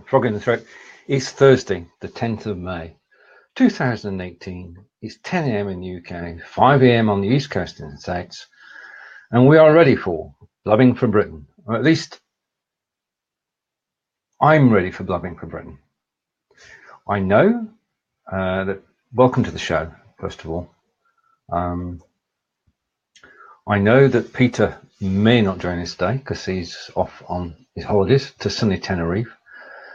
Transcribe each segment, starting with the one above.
frog in the throat. It's Thursday, the 10th of May, 2018. It's 10 a.m. in the UK, 5 a.m. on the East Coast in the States, and we are ready for Blabbing for Britain, or at least I'm ready for Blabbing for Britain. I know that. Welcome to the show, first of all. I know that Peter may not join us today because he's off on his holidays to sunny Tenerife.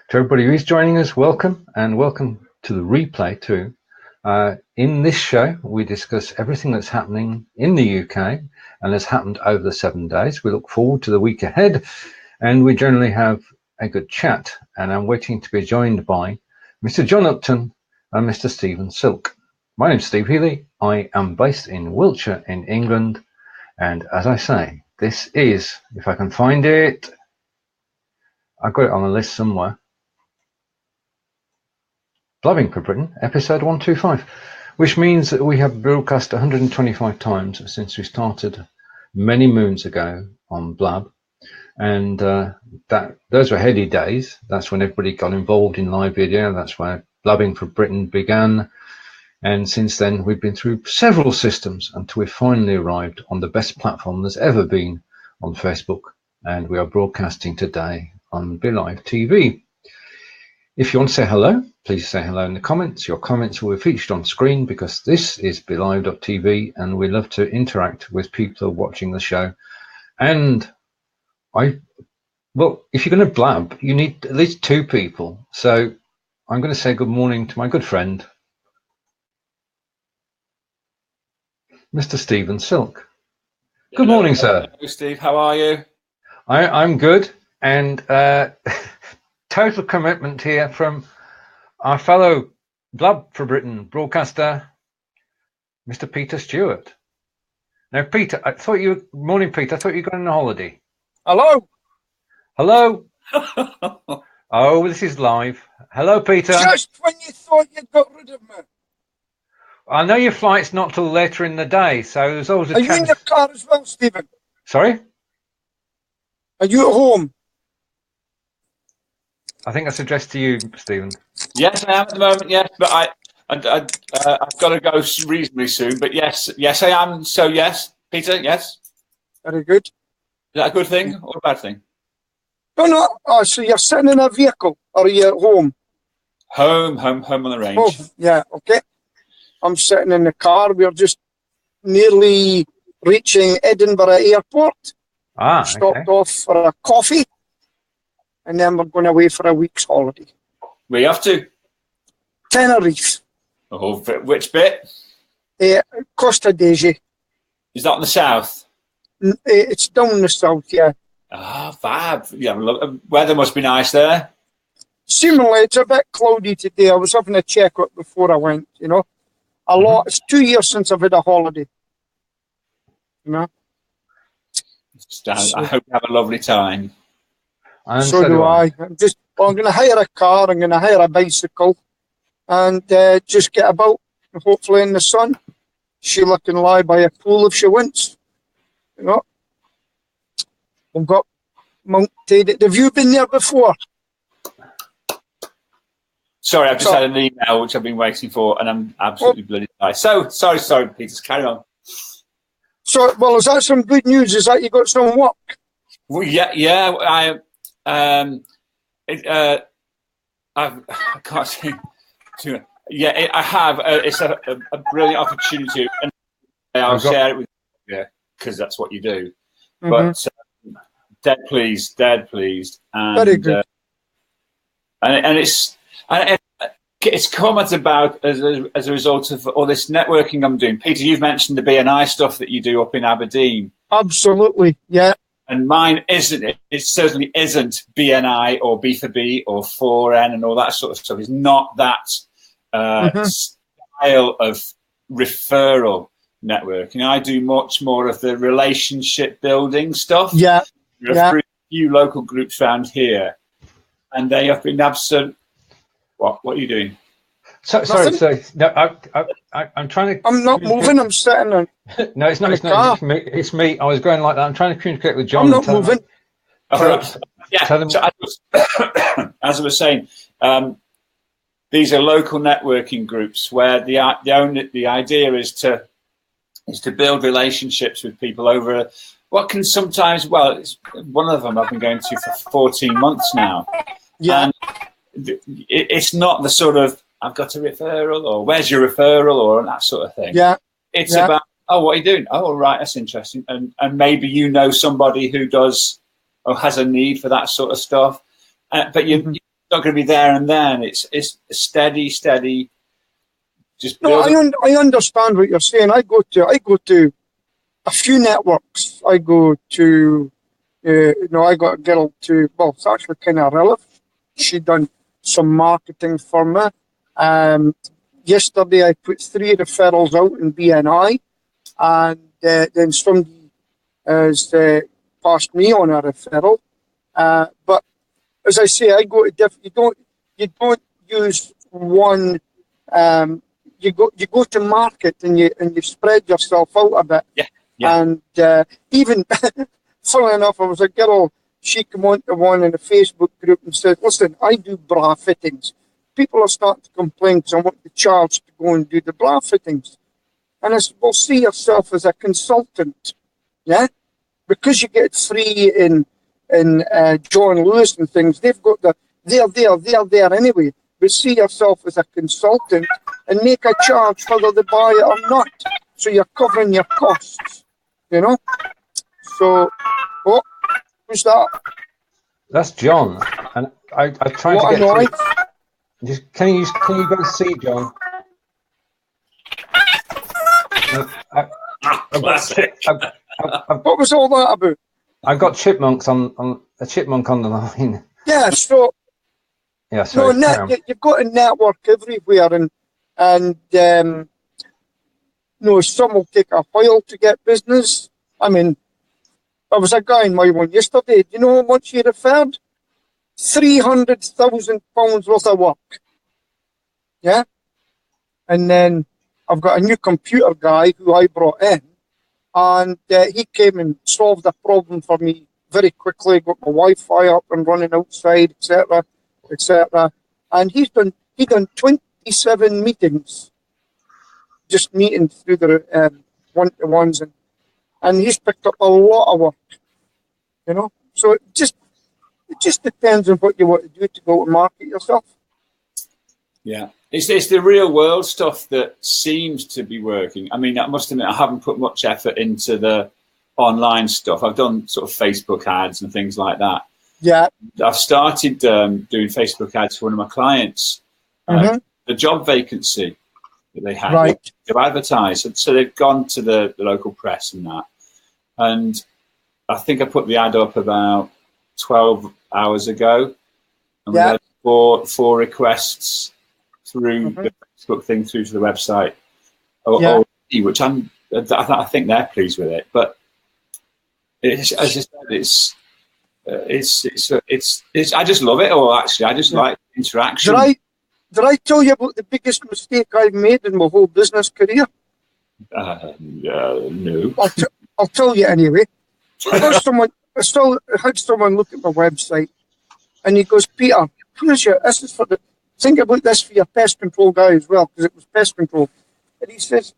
To everybody who's joining us, welcome, and welcome to the replay too. In this show, we discuss everything that's happening in the UK and has happened over the 7 days. We look forward to the week ahead, and we generally have a good chat. And I'm waiting to be joined by Mr. John Upton and Mr. Stephen Silk. My name's Steve Healey. I am based in Wiltshire in England. And as I say, this is, if I can find it, I've got it on a list somewhere, Blabbing for Britain, episode 125, which means that we have broadcast 125 times since we started many moons ago on Blab. And those were heady days. That's when everybody got involved in live video. That's where Blabbing for Britain began. And since then, we've been through several systems until we finally arrived on the best platform there's ever been on Facebook. And we are broadcasting today on BeLive TV. If you want to say hello, please say hello in the comments. Your comments will be featured on screen because this is BeLive.tv, and we love to interact with people who are watching the show. And well, if you're going to blab, you need at least two people. So I'm going to say good morning to my good friend, Mr. Stephen Silk. Good morning, sir. Hello, Steve. How are you? I'm good, and total commitment here from our fellow Blab for Britain broadcaster, Mr. Peter Stewart. Now, Peter, morning, Peter. I thought you were going on a holiday. Hello. Hello. Oh, this is live. Hello, Peter. Just when you thought you got rid of me. I know your flight's not till later in the day, so there's always a chance. Are you in your car as well, Stephen? Sorry? Are you at home? I think that's addressed to you, Stephen. Yes, I am at the moment, yes, but I've got to go reasonably soon. But yes, I am. So yes, Peter, yes. Very good. Is that a good thing or a bad thing? No. Oh, so you're sitting in a vehicle, or are you at home? Home on the range. Oh, yeah, okay. I'm sitting in the car. We're just nearly reaching Edinburgh Airport. Stopped off for a coffee, and then we're going away for a week's holiday. Where are you off to? Tenerife. Oh, which bit? Costa Daisy. Is that in the south? It's down the south, yeah. Ah, fab. Yeah, weather must be nice there. Seemingly, it's a bit cloudy today. I was having a check up before I went, you know. A lot. It's 2 years since I've had a holiday. You know. I hope you have a lovely time. And so do I. I'm going to hire a car. I'm going to hire a bicycle, and just get about. Hopefully in the sun. Sheila can lie by a pool if she wants. You know. We've got Mount Tadet. Have you been there before? Sorry, I've just had an email which I've been waiting for, and I'm absolutely bloody tired. So, sorry, Peter, carry on. So, well, is that some good news? Is that you got some work? Well, yeah. I can't say. Yeah, I have. It's a brilliant opportunity, and I'll share it with you because that's what you do. But dead pleased, and very good. And it's come about as a result of all this networking I'm doing. Peter, you've mentioned the BNI stuff that you do up in Aberdeen. Absolutely, yeah. And mine isn't. It certainly isn't BNI or B4B or 4N and all that sort of stuff. It's not that style of referral networking. I do much more of the relationship building stuff. Yeah. There are a few local groups around here, and they have been absolute. What are you doing? Sorry. No, I'm trying to. I'm not moving. I'm sitting on. No, it's not. It's me. I was going like that. I'm trying to communicate with John. I'm not moving. Yeah. Tell them. So as I was saying, these are local networking groups where the idea is to build relationships with people over what can sometimes, well, it's one of them I've been going to for 14 months now. Yeah. And it's not the sort of, I've got a referral, or where's your referral, or that sort of thing. Yeah. It's about, oh, what are you doing? Oh, right, that's interesting. And maybe you know somebody who does or has a need for that sort of stuff. But you're not going to be there and then. It's steady. Just no, I understand what you're saying. I go to a few networks. I go to, I got a girl to, well, it's actually kind of relative. She done some marketing for me. Yesterday I put 3 referrals out in BNI, and then somebody has passed me on a referral. But as I say, I go to you don't use one. You go to market and you spread yourself out a bit. Yeah. And even funnily enough, there was a girl. She came on to one in a Facebook group and said, "Listen, I do bra fittings. People are starting to complain because I want the charge to go and do the bra fittings." And I said, "Well, see yourself as a consultant, yeah, because you get free in John Lewis and things. They've got they're there anyway. But see yourself as a consultant and make a charge whether they buy it or not. So you're covering your costs, So, who's that? That's John, and I tried what to get noise? Just can you guys see John? Classic. What was all that about? I've got chipmunks on a chipmunk on the line. Yeah, so Yeah, sorry. you've got a network everywhere, and some will take a while to get business. I mean, there was a guy in my one yesterday. Do you know how much he referred? £300,000 worth of work. Yeah? And then I've got a new computer guy who I brought in, and he came and solved a problem for me very quickly, got my Wi-Fi up and running outside, etc., etc. And he done 27 meetings, just meetings through the one-to-ones, and he's picked up a lot of work, So it just depends on what you want to do to go to market yourself. Yeah, it's the real world stuff that seems to be working. I mean, I must admit, I haven't put much effort into the online stuff. I've done sort of Facebook ads and things like that. Yeah, I've started doing Facebook ads for one of my clients. The job vacancy that they had, right, to advertise. So they've gone to the local press and that. And I think I put the ad up about 12 hours ago. And we had four requests through the Facebook thing through to the website, which I think they're pleased with it. But it's, as I said, it's I just love it all. Actually, I just like interaction. Did I tell you about the biggest mistake I've made in my whole business career? No. I'll tell you anyway. I had someone look at my website, and he goes, "Peter, this is think about this for your pest control guy as well, because it was pest control." And he says,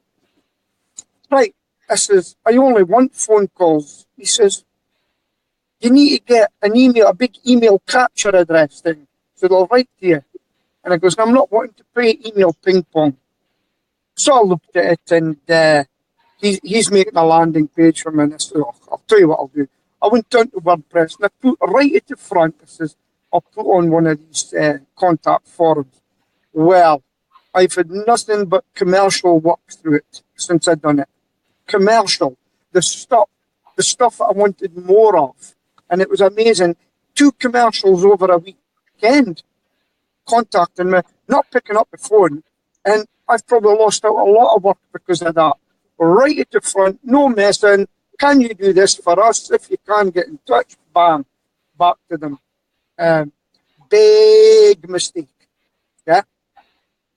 "Right," I says, "I only want phone calls." He says, "You need to get an email, a big email capture address thing, so they'll write to you." And I goes, "I'm not wanting to play email ping pong." So I looked at it, and he's making a landing page for me. And I said, "I'll tell you what I'll do." I went down to WordPress, and I put right at the front, I says, "I'll put on one of these contact forums." Well, I've had nothing but commercial work through it since I've done it. Commercial. The stuff that I wanted more of. And it was amazing. 2 commercials over a weekend contacting me, not picking up the phone. And I've probably lost out a lot of work because of that. Right at the front, no messing. "Can you do this for us? If you can, get in touch." Bam. Back to them. Big mistake. Yeah.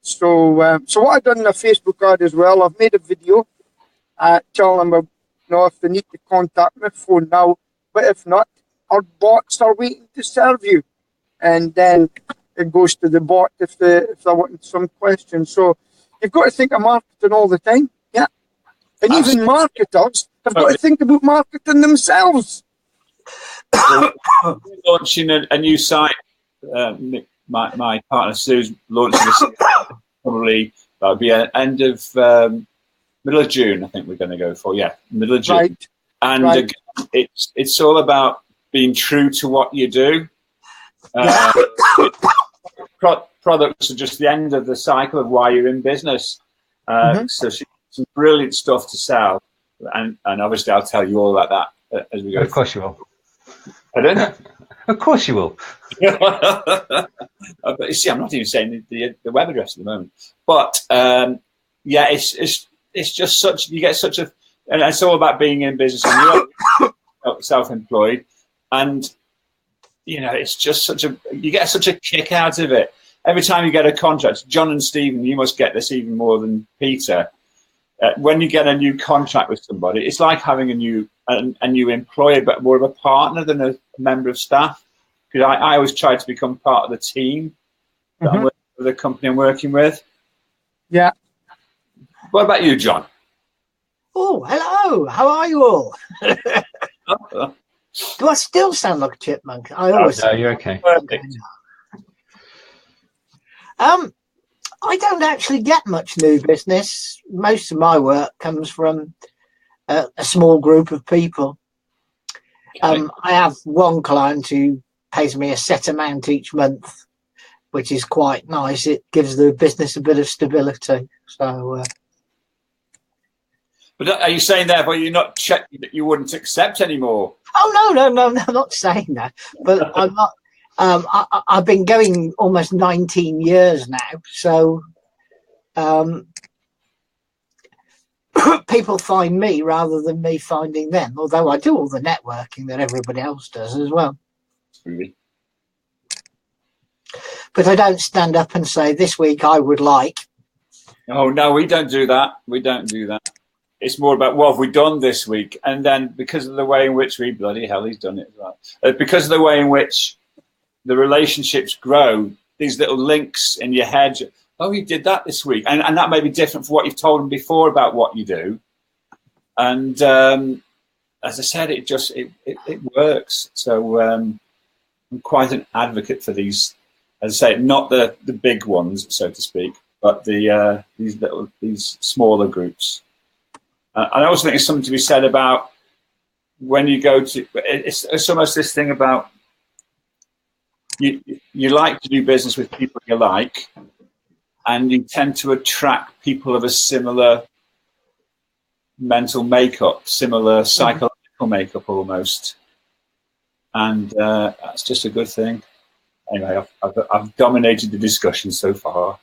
So what I've done in a Facebook ad as well, I've made a video telling them, if they need to contact me, phone now. But if not, our bots are waiting to serve you. And then it goes to the bot if they want some questions. So you've got to think of marketing all the time. Yeah. And even marketers have got to think about marketing themselves. Launching a new site. My partner Sue's launching a site. Probably that'll be end of middle of June. I think we're going to go for middle of June. Right. And again, it's all about being true to what you do. Products are just the end of the cycle of why you're in business. So she's some brilliant stuff to sell, and obviously I'll tell you all about that as we go. Of course you will. Pardon? Of course you will. But you see, I'm not even saying the web address at the moment. But it's just such, you get such a, and it's all about being in business and you're self-employed, and it's just such a, you get such a kick out of it every time you get a contract. John and Stephen, you must get this even more than Peter. When you get a new contract with somebody, it's like having a new employer, but more of a partner than a member of staff. Because I always try to become part of the team that I'm working with, the company I'm working with. Yeah. What about you, John? Oh, hello. How are you all? Do I still sound like a chipmunk? I always. No, you're okay. I don't actually get much new business. Most of my work comes from a small group of people. I have one client who pays me a set amount each month, which is quite nice. It gives the business a bit of stability. So. But are you saying therefore you're not checking that you wouldn't accept anymore? Oh no, I'm not saying that. But I'm not. I've been going almost 19 years now, so people find me rather than me finding them, although I do all the networking that everybody else does as well. Really? But I don't stand up and say, this week I would like. Oh, no, we don't do that. We don't do that. It's more about what have we done this week? And then because of the way in which bloody hell, he's done it as well. Because of the way in which the relationships grow, these little links in your head, oh, you did that this week. And that may be different from what you've told them before about what you do. And as I said, it works. So I'm quite an advocate for these, as I say, not the big ones, so to speak, but these smaller groups. And I also think there's something to be said about when you go to, it's almost this thing about you like to do business with people you like, and you tend to attract people of a similar mental makeup, similar psychological makeup almost. And that's just a good thing. Anyway, I've dominated the discussion so far.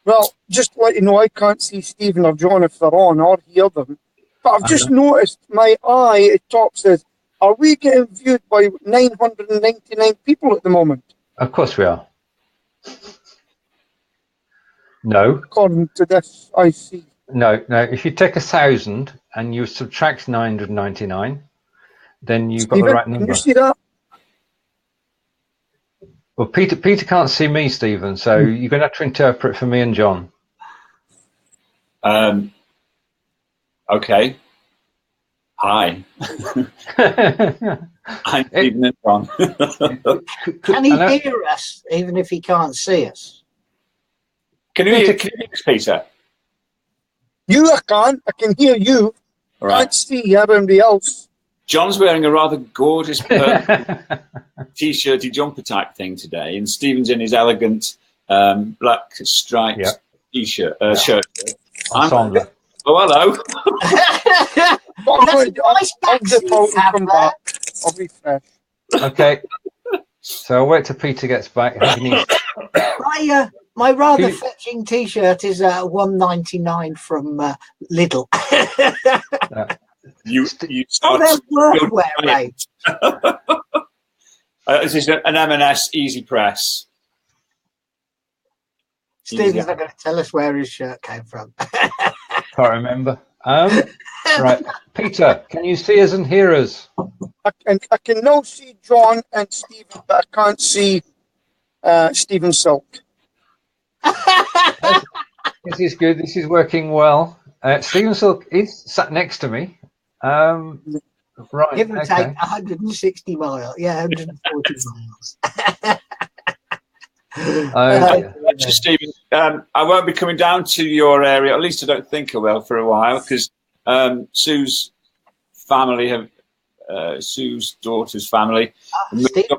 Well, just to let you know, I can't see Stephen or John if they're on or hear them. But I've just noticed my eye at top says, are we getting viewed by 999 people at the moment? Of course we are. No. According to this, I see. No. If you take 1,000 and you subtract 999, then you've got the right number. Can you see that? Well, Peter can't see me, Stephen, so you're going to have to interpret for me and John. Okay. Hi. I'm Stephen and John. Can he hear us, even if he can't see us? Can you hear us, Peter? I can hear you. All right. I can't see everybody else. John's wearing a rather gorgeous T-shirty jumper type thing today, and Stephen's in his elegant black striped T-shirt shirt. Ensemble. Oh, hello. I'll be fresh. Okay. So I'll wait till Peter gets back. My rather fetching T-shirt is $1.99 from Lidl. You this is an M&S Easy Press. Stephen's not going to tell us where his shirt came from. Can't remember. Right, Peter, can you see us and hear us? I can now see John and Stephen, but I can't see Stephen Silk. This is good. This is working well. Stephen Silk is sat next to me. Right. Give or take 160 miles. Yeah, 140 miles. Stephen, I won't be coming down to your area. At least I don't think I will for a while, because Sue's family Sue's daughter's family moved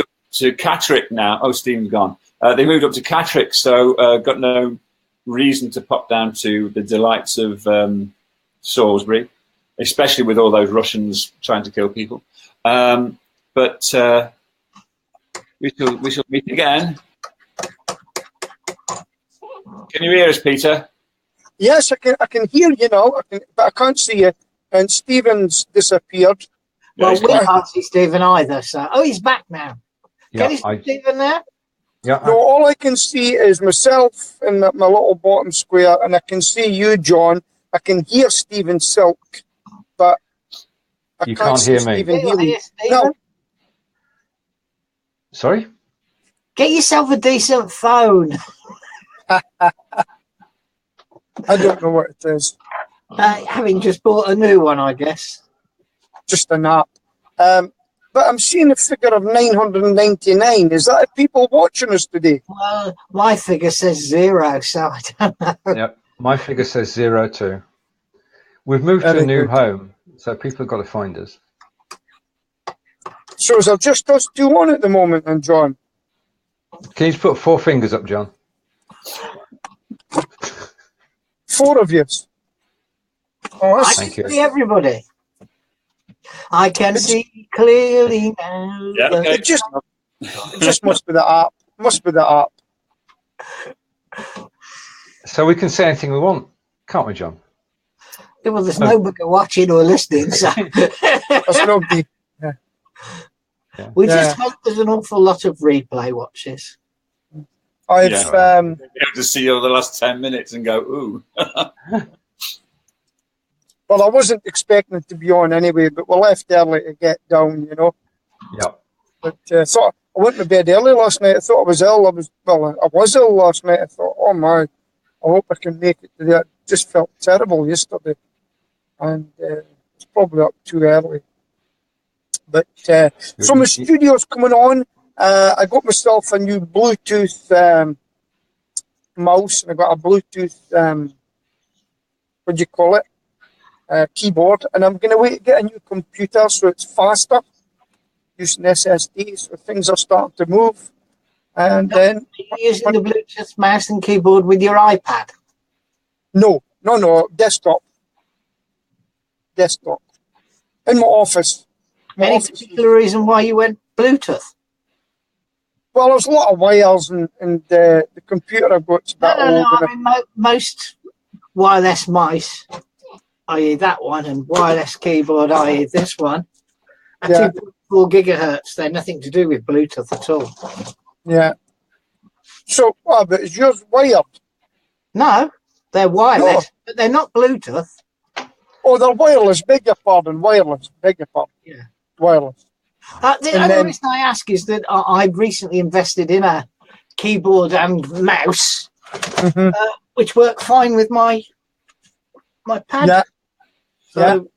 up to Catterick now. Oh, Stephen's gone. They moved up to Catterick, so got no reason to pop down to the delights of Salisbury, especially with all those Russians trying to kill people. But we shall meet again. Can you hear us, Peter? Yes, I can hear you now, but I can't see you. And Stephen's disappeared. Well, we can't see Stephen either. So, he's back now. Yeah, can you see Stephen there? Yeah. No, all I can see is myself in my little bottom square, and I can see you, John. I can hear Stephen Silk, but you can't hear me. Stephen Healey. No. Sorry? Get yourself a decent phone. I don't know what it is. Having just bought a new one, I guess. Just an app. But I'm seeing a figure of 999. Is that people watching us today? Well, my figure says 0, so I don't know. Yep, my figure says 0 too. We've moved to a new home, so people have got to find us. So is there just us two on at the moment, and John? Can you just put 4 fingers up, John? 4 of you. Oh, I can see everybody. I can see clearly now. Yeah, okay. It just must be the app. Must be the app. So we can say anything we want, can't we, John? Yeah, well, there's nobody watching or listening, so There's nobody. Yeah. We just hope there's an awful lot of replay watches. I've be able to see all the last 10 minutes and go, ooh. Well, I wasn't expecting it to be on anyway, but we left early to get down, you know. Yeah. But thought I went to bed early last night. I thought I was ill. I was ill last night. I thought, oh my, I hope I can make it today. I just felt terrible yesterday, and it's probably up too early. But so my studio's coming on. I got myself a new Bluetooth mouse, and I got a Bluetooth what do you call it? Keyboard, and I'm going to wait to get a new computer so it's faster, using SSD, so things are starting to move. And then are you using the Bluetooth mouse and keyboard with your iPad? No, desktop. In my office. Any particular reason why you went Bluetooth? Well, there's a lot of wires, and the computer I've got's a bit old. I mean, most wireless mice, i.e. that one, and wireless keyboard, i.e. this one, are 2.4 gigahertz. They're nothing to do with Bluetooth at all. Yeah. So, but is yours wired? No, they're wireless, but they're not Bluetooth. Oh, they're wireless. Beg your pardon. Wireless. Yeah. Wireless. The only reason I ask is that I've recently invested in a keyboard and mouse, which work fine with my pad. Yeah. So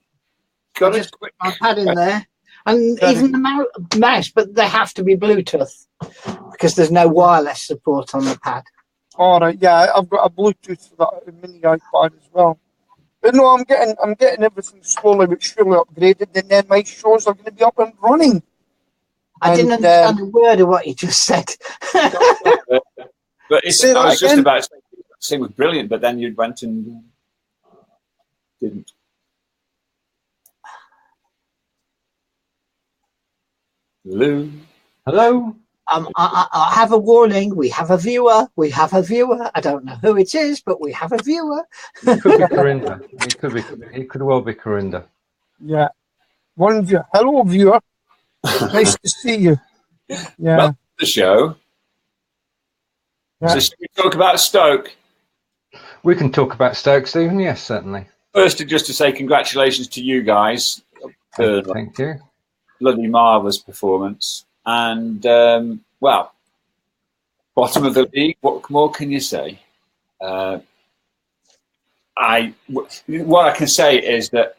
got to put my pad in there, and even the mouse, but they have to be Bluetooth because there's no wireless support on the pad. All right, yeah, I've got a Bluetooth for that mini iPad as well. But no, I'm getting everything slowly but surely upgraded, and then my shows are going to be up and running. I didn't understand a word of what you just said. But I was just about to say it was brilliant, but then you went and didn't. Hello. I have a warning. We have a viewer. I don't know who it is, but we have a viewer. It could be Corinda. It could well be Corinda. Yeah. One viewer. Hello, viewer. Nice to see you. Yeah. Well, the show. Yeah. So should we talk about Stoke? We can talk about Stoke, Stephen. Yes, certainly. Firstly, just to say congratulations to you guys. Thank you. Bloody marvellous performance. And, well, bottom of the league, what more can you say? What I can say is that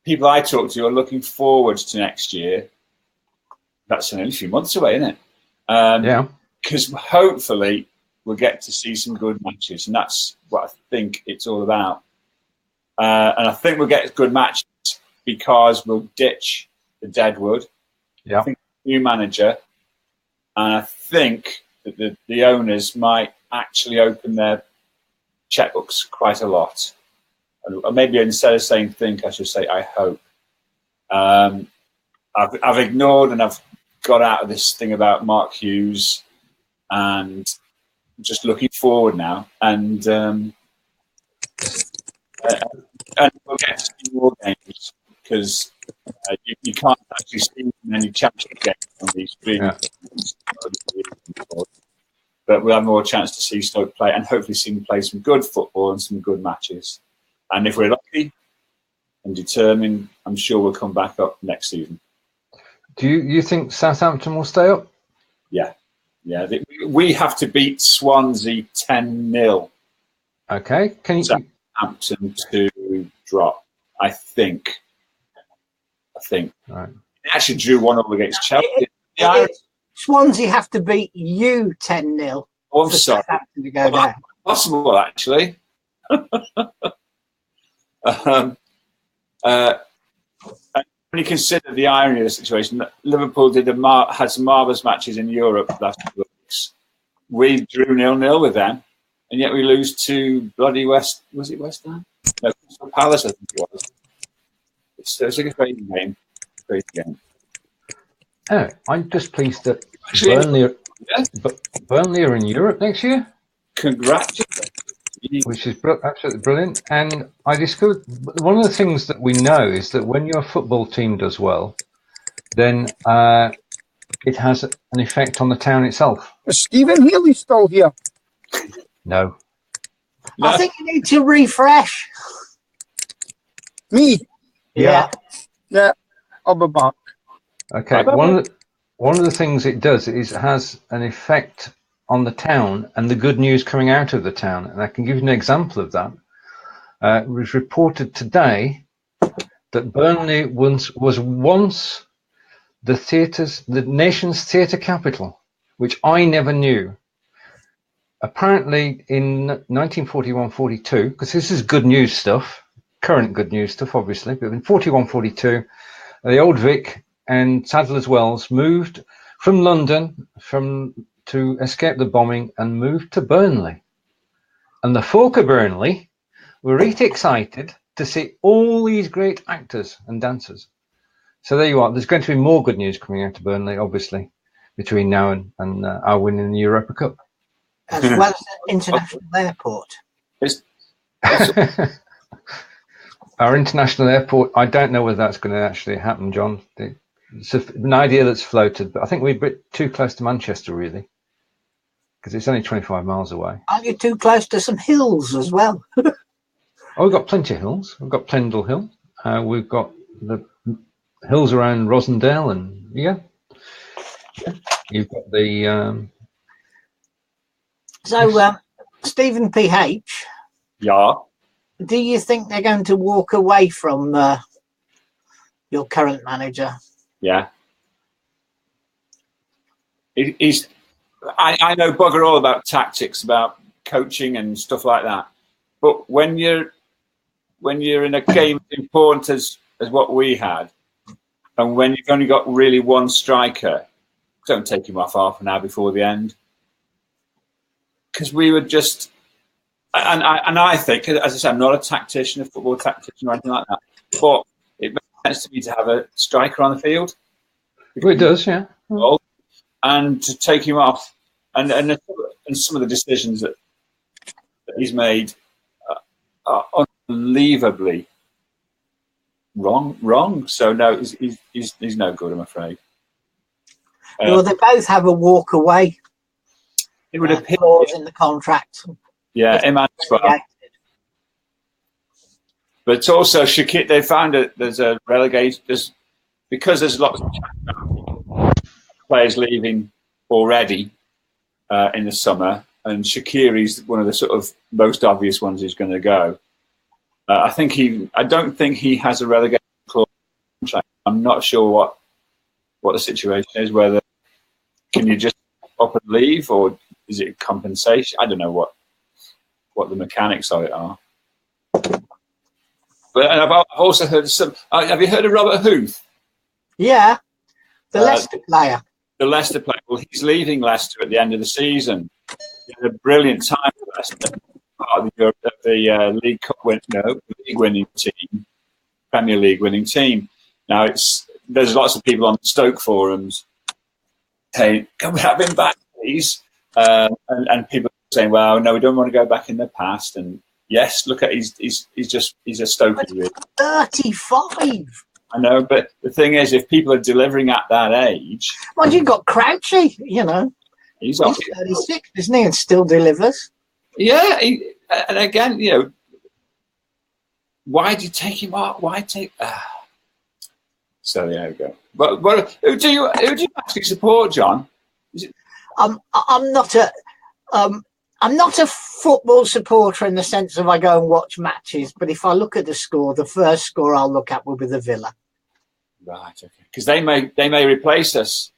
people I talk to are looking forward to next year. That's only a few months away, isn't it? Yeah. Because hopefully we'll get to see some good matches, and that's what I think it's all about. And I think we'll get good matches because we'll ditch the Deadwood. Yeah. I think new manager, and I think that the owners might actually open their checkbooks quite a lot. Or maybe instead of saying think, I should say I hope. I've ignored and I've got out of this thing about Mark Hughes, and just looking forward now. And we'll get to see more games because you can't actually see many championship games on these streams. Yeah. But we'll have more chance to see Stoke play and hopefully see them play some good football and some good matches. And if we're lucky and determined, I'm sure we'll come back up next season. Do you think Southampton will stay up? Yeah. Yeah. We have to beat Swansea 10-0. Okay. Can you... Southampton to drop, I think. Right. They actually drew 1-0 against Chelsea. Swansea have to beat you 10-0. Oh, I'm sorry. To go down. Possible, actually. When you consider the irony of the situation, that Liverpool had some marvellous matches in Europe last 2 weeks. We drew 0-0 with them, and yet we lose to bloody West. Was it West Ham? No, Crystal Palace, I think it was. It's like a crazy game. Crazy game. Oh, I'm just pleased that Burnley are in Europe next year. Congratulations. Which is absolutely brilliant. And I discovered one of the things that we know is that when your football team does well, then it has an effect on the town itself. Is Stephen Healey still here? No. I think you need to refresh. Me? Yeah. Yeah, I'll be back. Okay. One of the things it does is it has an effect on the town and the good news coming out of the town. And I can give you an example of that. It was reported today that Burnley was once the nation's theatre capital, which I never knew. Apparently in 1941-42, because this is good news stuff, current good news stuff, obviously, but in 41-42, the Old Vic and Sadler's Wells moved from London to escape the bombing and moved to Burnley. And the folk of Burnley were really excited to see all these great actors and dancers. So there you are. There's going to be more good news coming out of Burnley, obviously, between now and our win in the Europa Cup. As well as the international airport. Our international airport, I don't know whether that's going to actually happen, John. It's an idea that's floated, but I think we're a bit too close to Manchester, really, because it's only 25 miles away. Aren't you too close to some hills as well? Oh, we've got plenty of hills. We've got Pendle Hill. We've got the hills around Rosendale, and yeah. You've got the... So, Stephen PH. Yeah. Do you think they're going to walk away from your current manager? Yeah. I know bugger all about tactics, about coaching and stuff like that. But when you're in a game as important as what we had, and when you've only got really one striker, don't take him off half an hour before the end. Because we were just, and I think, as I said, I'm not a tactician, a football tactician or anything like that, but it makes sense to me to have a striker on the field. Well, it does, yeah. And to take him off, and some of the decisions that he's made are unbelievably wrong. So no, he's no good, I'm afraid. Well, they both have a walk away. It would appear clause in the contract. Yeah, him and well. But also, Shaqiri, they found that there's a relegation. Because there's lots of players leaving already in the summer, and Shaqiri's one of the sort of most obvious ones who's going to go. I don't think he has a relegation clause. I'm not sure what the situation is. Whether can you just up and leave, or is it compensation? I don't know what the mechanics of it are. But and I've also heard some. Have you heard of Robert Huth? Yeah, the Leicester player. The Leicester player. Well, he's leaving Leicester at the end of the season. He had a brilliant time for Leicester. Part of the League Cup league winning team, Premier League winning team. Now there's lots of people on the Stoke forums saying, "Can we have him back, please?" And people are saying, "Well, no, we don't want to go back in the past." And yes, look at he's a Stoker. 35. I know, but the thing is, if people are delivering at that age, well, you've got Crouchy, he's 36, isn't he, and still delivers. Yeah, and again, why do you take him out? Why take? So there we go. But who do you actually support, John? I'm not a football supporter in the sense of I go and watch matches, but if I look at the score, the first score I'll look at will be the Villa. Right, okay. Because they may replace us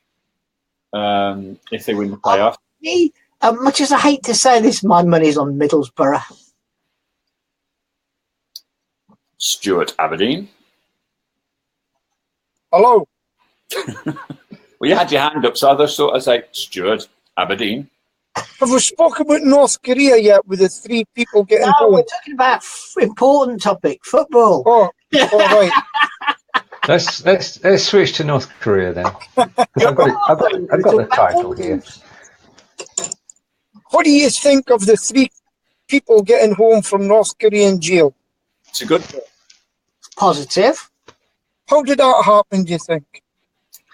if they win the playoff. Much as I hate to say this, my money's on Middlesbrough. Stewart, Aberdeen. Hello. Well, you had your hand up, so I just thought I'd say Stewart, Aberdeen. Have we spoken about North Korea yet with the 3 people getting home? We're talking about important topic, football. Oh, all right. Let's switch to North Korea then. I've got the title here. What do you think of the 3 people getting home from North Korean jail? It's a good thing. Positive. How did that happen, do you think?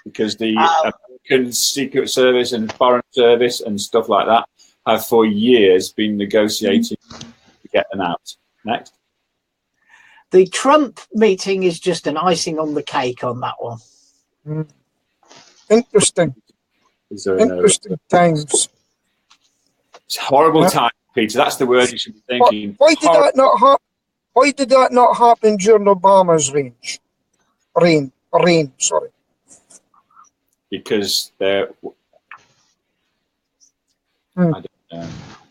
Because the American Secret Service and Foreign Service and stuff like that have for years been negotiating to get them out. Next. The Trump meeting is just an icing on the cake on that one. Interesting. Interesting times. It's horrible time, Peter. That's the word you should be thinking. Why did that not happen during Obama's reign? Sorry. Because they're. I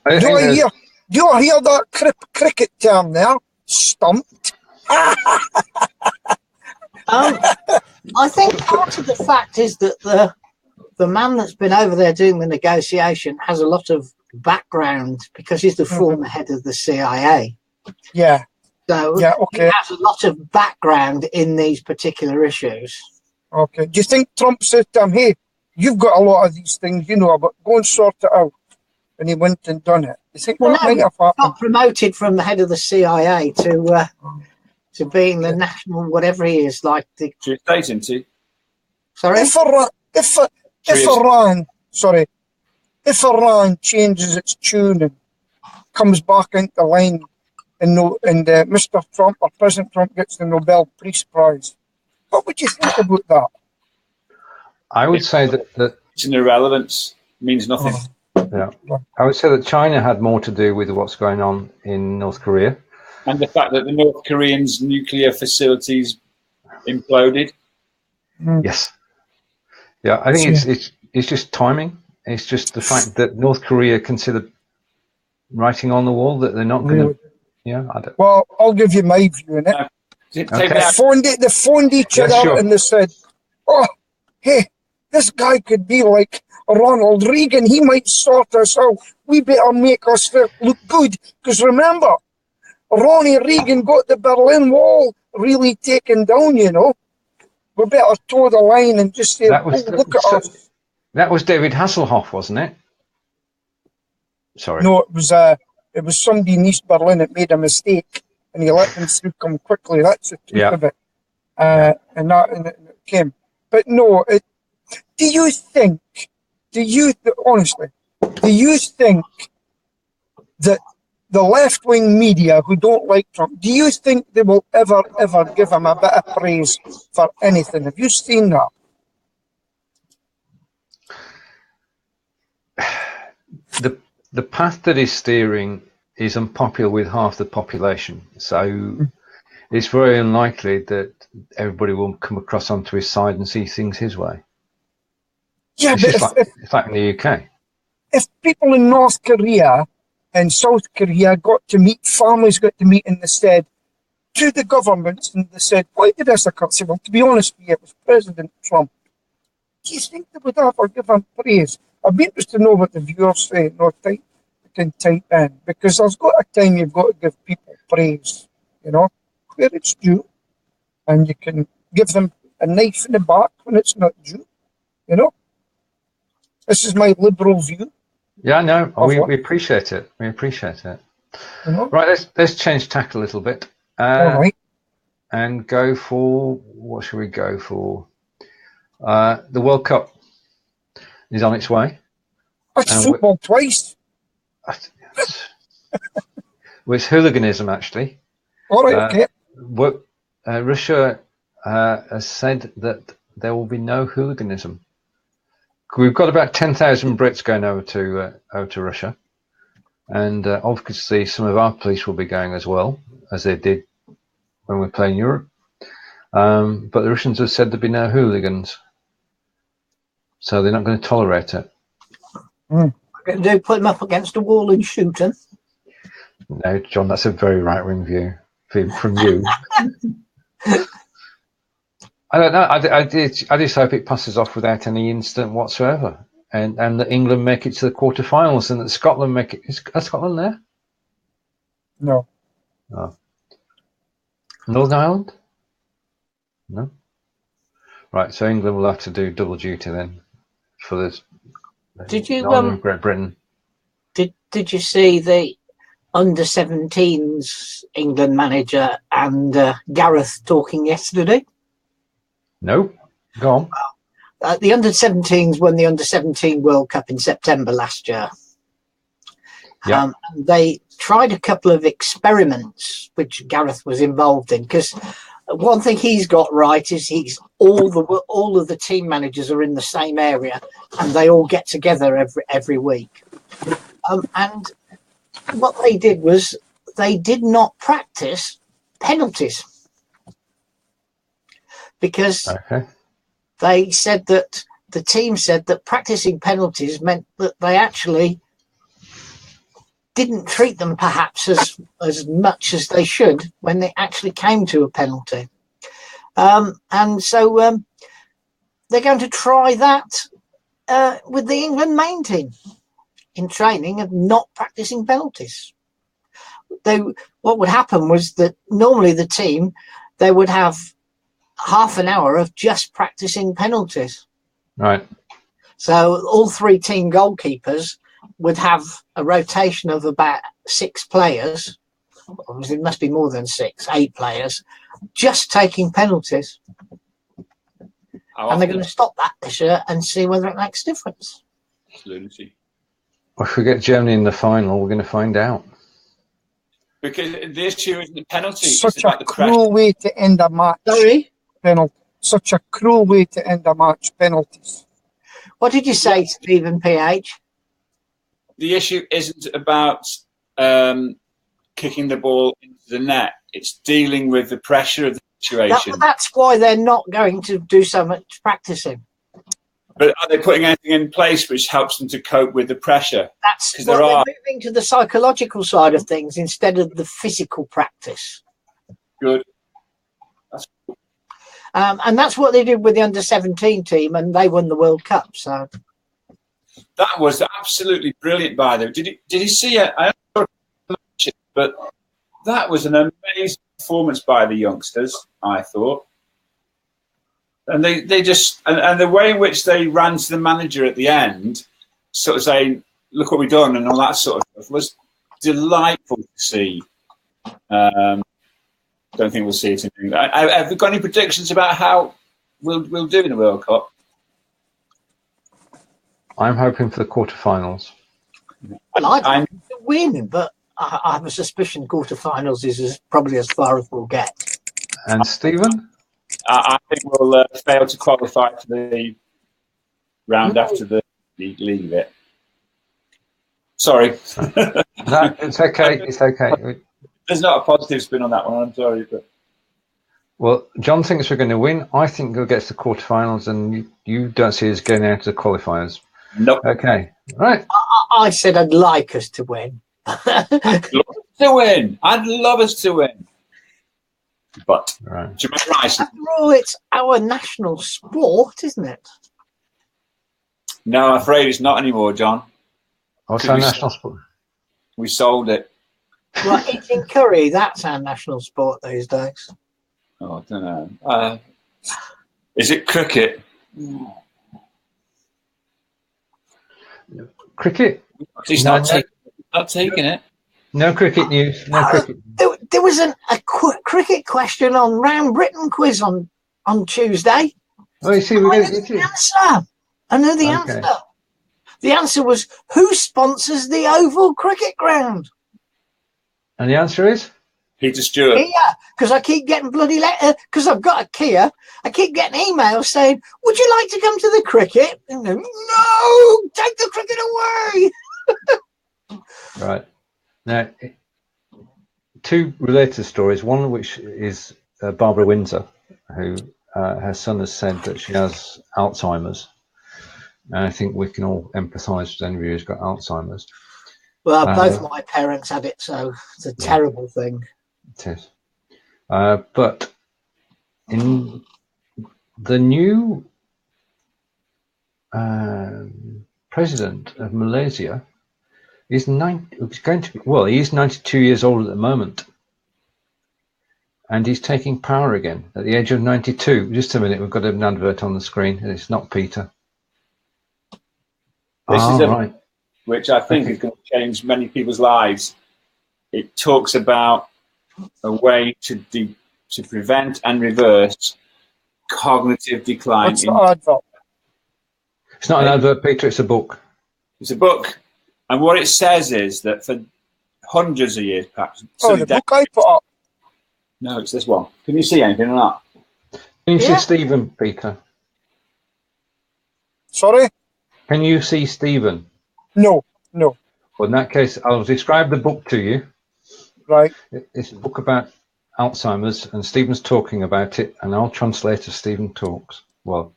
don't know. Do you hear that cricket term there? Stumped. I think part of the fact is that the man that's been over there doing the negotiation has a lot of background because he's the former head of the CIA. Yeah. So yeah, okay. He has a lot of background in these particular issues. Okay. Do you think Trump said to him, "Hey, you've got a lot of these things, but go and sort it out"? And he went and done it. You think that might have happened? Got promoted from the head of the CIA to being the national whatever he is, like the state into. Sorry. If Iran changes its tune and comes back into line, and Mr. Trump or President Trump gets the Nobel Peace Prize, what would you think about that? I would say that it's an irrelevance. It means nothing. Yeah, I would say that China had more to do with what's going on in North Korea, and the fact that the North Koreans' nuclear facilities imploded. Yes. Yeah, I think it's just timing. It's just the fact that North Korea considered writing on the wall that they're not going to. Yeah, I don't. Well, I'll give you my view on it. Okay. They phoned each other and they said, "Oh, hey, this guy could be like Ronald Reagan. He might sort us out. We better make us look good." Because remember, Ronnie Reagan got the Berlin Wall really taken down, We better toe the line and just say, look at us. That was David Hasselhoff, wasn't it? Sorry. No, it was somebody in East Berlin that made a mistake and he let them through come quickly. That's the truth of it. And it came. But no, do you think that the left-wing media who don't like Trump, do you think they will ever give him a bit of praise for anything? Have you seen that? The path that he's steering is unpopular with half the population, so it's very unlikely that everybody will come across onto his side and see things his way. Yeah, it's like in the UK. If people in North Korea and South Korea got to meet, families got to meet, and they said to the governments, and they said, why did this occur? Well, to be honest with you, it was President Trump. Do you think they would ever give him praise? I'd be interested to know what the viewers say. No, you can type in, because there's got a time you've got to give people praise, you know, where it's due, and you can give them a knife in the back when it's not due, you know. This is my liberal view. Yeah, no, we appreciate it. We appreciate it. You know? Right, let's change tack a little bit. All right. And go for, what should we go for? The World Cup is on its way. That's football twice. Well, it's hooliganism, actually. All right, okay. Russia has said that there will be no hooliganism. We've got about 10,000 Brits going over to Russia, and obviously some of our police will be going as well, as they did when we play in Europe. But the Russians have said there'll be no hooligans, so they're not going to tolerate it. They put them up against a wall and shoot them. No, John, that's a very right-wing view from you. I don't know. I just hope it passes off without any incident whatsoever, and that England make it to the quarterfinals, and that Scotland make it. Is Scotland there? No. Oh. Northern Ireland? No. Right. So England will have to do double duty then for this. Did you Great Britain? Did you see the under-17s England manager and Gareth talking yesterday? No, go on. The under-17s won the under-17 World Cup in September last year. Yeah. They tried a couple of experiments which Gareth was involved in, because one thing he's got right is all of the team managers are in the same area and they all get together every week. And what they did was they did not practice penalties. Because they said that the team said that practicing penalties meant that they actually didn't treat them perhaps as much as they should when they actually came to a penalty. And so they're going to try that with the England main team in training of not practicing penalties. What would happen was that normally the team, they would have half an hour of just practicing penalties. Right. So all three team goalkeepers would have a rotation of about 6 players. It must be more than 6, 8 players, just taking penalties. And they're going to stop that this year and see whether it makes a difference. It's lunacy. Well, if we get Germany in the final, we're going to find out. Because the issue isn't the penalty. Such a cruel way to end a match. Sorry? Penalty. Such a cruel way to end a match. Penalties. What did you say, Stephen PH? The issue isn't about kicking the ball into the net. It's dealing with the pressure of the situation. That's why they're not going to do so much practicing. But are they putting anything in place which helps them to cope with the pressure? That's what they're moving to the psychological side of things instead of the physical practice. Good. And that's what they did with the under-17 team, and they won the World Cup. So that was absolutely brilliant by them. Did you see it? I don't know, but that was an amazing performance by the youngsters, I thought. And they just and the way in which they ran to the manager at the end, sort of saying, "Look what we've done," and all that sort of stuff, was delightful to see. Don't think we'll see it in England. Have you got any predictions about how we'll do in the World Cup? I'm hoping for the quarterfinals. Well, I'd like to win, but I have a suspicion quarterfinals is probably as far as we'll get. And Stephen? I think we'll fail to qualify for the round after the league bit. Sorry. No, it's okay. It's okay. There's not a positive spin on that one. I'm sorry, but well, John thinks we're going to win. I think we'll get to the quarterfinals, and you don't see us getting out of the qualifiers. Nope. Okay, right. I said I'd like us to win. I'd love us to win. I'd love us to win. But right. After all, it's our national sport, isn't it? No, I'm afraid it's not anymore, John. What's our national sport? We sold it. Well, eating curry, that's our national sport these days. Oh, I don't know. Is it cricket? Cricket? He's not taking it. No cricket news. No cricket. There was a cricket question on Round Britain quiz on Tuesday. Oh, you see, we're I know the answer. I know the answer. The answer was, who sponsors the Oval Cricket Ground? And the answer is? Peter Stewart. Kia, because I keep getting bloody letter, because I've got a Kia, I keep getting emails saying, would you like to come to the cricket? And go, no, take the cricket away. Right. Now, two related stories. One of which is Barbara Windsor, who her son has said that she has Alzheimer's. And I think we can all empathise with anybody who's got Alzheimer's. Well, both my parents had it, so it's a terrible thing. It is. But in the new president of Malaysia is he is 92 years old at the moment. And he's taking power again at the age of 92. Just a minute, we've got an advert on the screen, and it's not Peter. This is right. Which I think is going to change many people's lives. It talks about a way to prevent and reverse cognitive decline. What's the advert? It's not an advert, Peter, it's a book. It's a book. And what it says is that for hundreds of years, perhaps. Oh, the book I put up. No, it's this one. Can you see anything or not? Can you see Stephen, Peter? Sorry? Can you see Stephen? No. Well, in that case, I'll describe the book to you. Right. It's a book about Alzheimer's, and Stephen's talking about it, and I'll translate as Stephen talks. Well,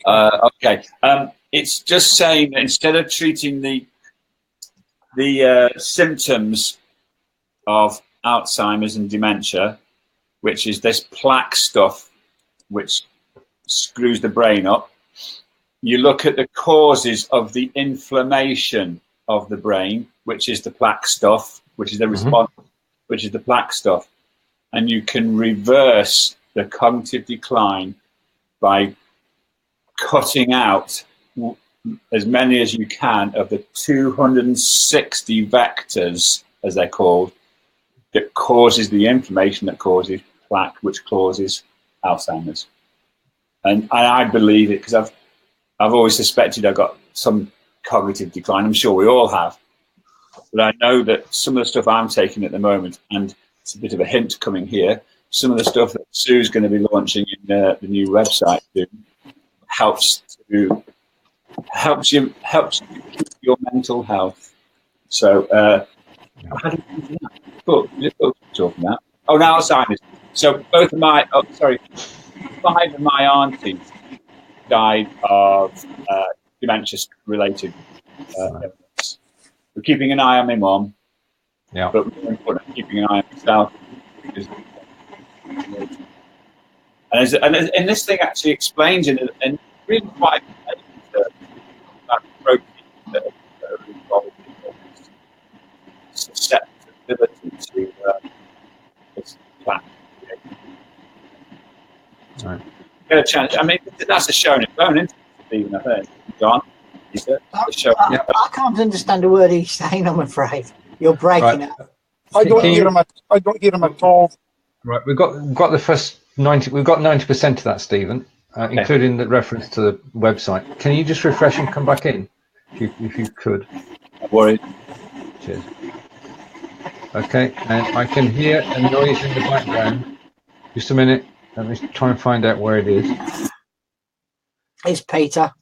okay. It's just saying that instead of treating the symptoms of Alzheimer's and dementia, which is this plaque stuff which screws the brain up, you look at the causes of the inflammation of the brain, which is the plaque stuff, which is the response, which is the plaque stuff. And you can reverse the cognitive decline by cutting out as many as you can of the 260 vectors, as they're called, that causes the inflammation that causes plaque, which causes Alzheimer's. And I believe it because I've always suspected I've got some cognitive decline. I'm sure we all have. But I know that some of the stuff I'm taking at the moment, and it's a bit of a hint coming here, some of the stuff that Sue's going to be launching in the new website soon helps you keep your mental health. So how do you do that? Book talking about. Oh, now Alzheimer's. So 5 of my aunties died of dementia-related illness. We're keeping an eye on my mum, but more important, keeping an eye on myself. And this thing actually explains in really quite about proteins that are involved in susceptibility to this plaque. Right. Get a chance. I mean, that's a show in its own, isn't it, Stephen? I think. John? I can't understand a word he's saying, I'm afraid. You're breaking up. I don't hear him at all. Right, we've got the first 90. We've got 90% of that, Stephen, including the reference to the website. Can you just refresh and come back in, if you could? Not worried. Cheers. Okay, and I can hear a noise in the background. Just a minute. Let me try and find out where it is. It's Peter.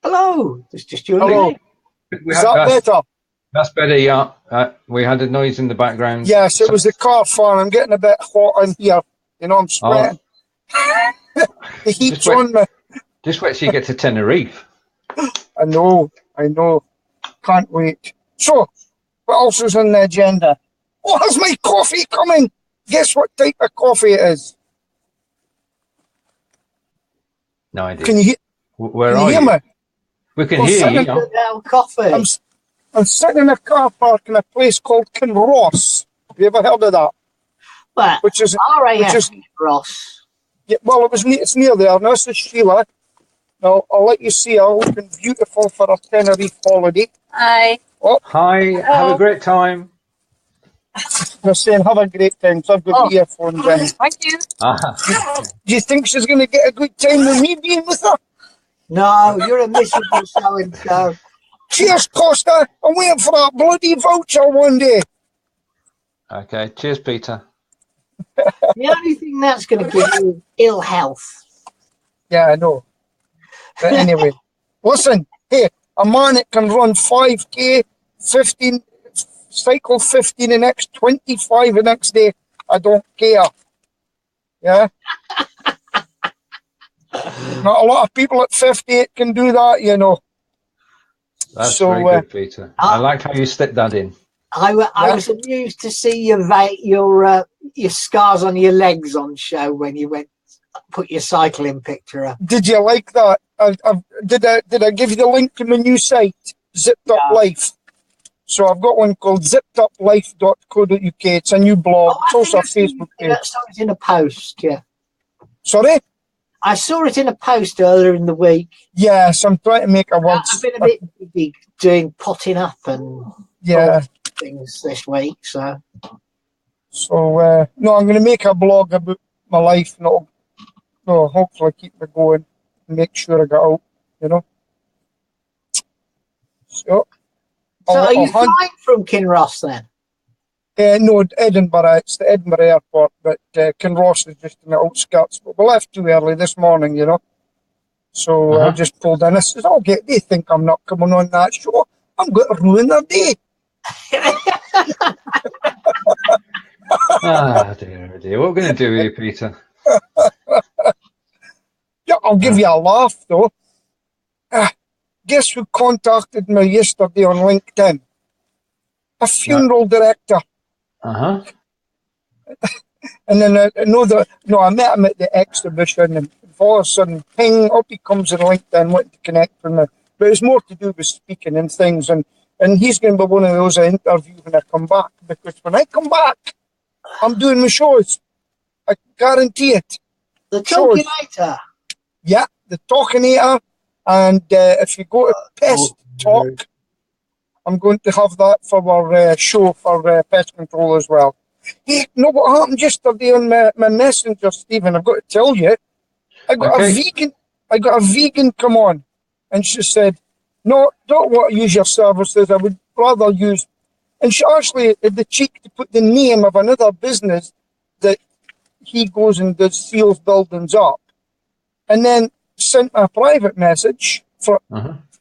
Hello. It's just you and Hello. me. Is that better? That's better, yeah. We had a noise in the background. Yes, it was the car fan. I'm getting a bit hot in here. You know, I'm sweating. The heat's on me. Just wait till you get to Tenerife. I know. Can't wait. So, what else is on the agenda? Oh, has my coffee coming? Guess what type of coffee it is? No idea. Can you hear? Where are you? Me? We can hear you. Coffee. I'm sitting in a car park in a place called Kinross. Have you ever heard of that? What? Which is Ross. Yeah, well, it's near there. Now, this is Sheila. Now, I'll let you see her looking beautiful for a Tenerife holiday. Hi. Oh. Hi. Hello. Have a great time. They're saying have a great time, so I've got the earphones in. Thank you. Do you think she's going to get a good time with me being with her? No, you're a miserable so-and-so. Cheers, Costa. I'm waiting for that bloody voucher one day. Okay. Cheers, Peter. The only thing that's going to give you is ill health. Yeah, I know. But anyway, listen, hey, a man that can run 5K, 15, cycle 15 the next, 25 the next day, I don't care. Yeah? Not a lot of people at 58 can do that, you know. That's very good, Peter. I like how you slipped that in. I was amused to see your scars on your legs on show when you went put your cycling picture up. Did you like that? Did I give you the link to my new site, Zipped Up Life? So I've got one called zippeduplife.co.uk. It's a new blog. It's also a Facebook page. I saw it in a post, yeah. Sorry? I saw it in a post earlier in the week. Yes, I'm trying to make a word. I've been a bit busy doing potting up and things this week, so. So, no, I'm going to make a blog about my life and it'll hopefully keep me going and make sure I get out, you know. So are you flying from Kinross then? No, Edinburgh. It's the Edinburgh airport, but Kinross is just in the outskirts. But we left too early this morning, you know. So I just pulled in. I said, they think I'm not coming on that show. I'm going to ruin their day. Dear. What are we going to do with you, Peter? Yeah, I'll give you a laugh, though. Guess who contacted me yesterday on LinkedIn? A funeral director. And then I met him at the exhibition, and all of a sudden, ping, up he comes on LinkedIn, wanting to connect with me. But it's more to do with speaking and things, and he's going to be one of those I interview when I come back, because when I come back, I'm doing my shows. I guarantee it. The Talkinator. Yeah, the Talkinator, and if you go to Pest Talk, I'm going to have that for our show for pest control as well. Hey, you know what happened yesterday on my messenger, Stephen? I've got to tell you. I got a vegan come on, and she said, "No, don't want to use your services. I would rather use." And she actually had the cheek to put the name of another business that he goes and does seals buildings up, and then sent me a private message for,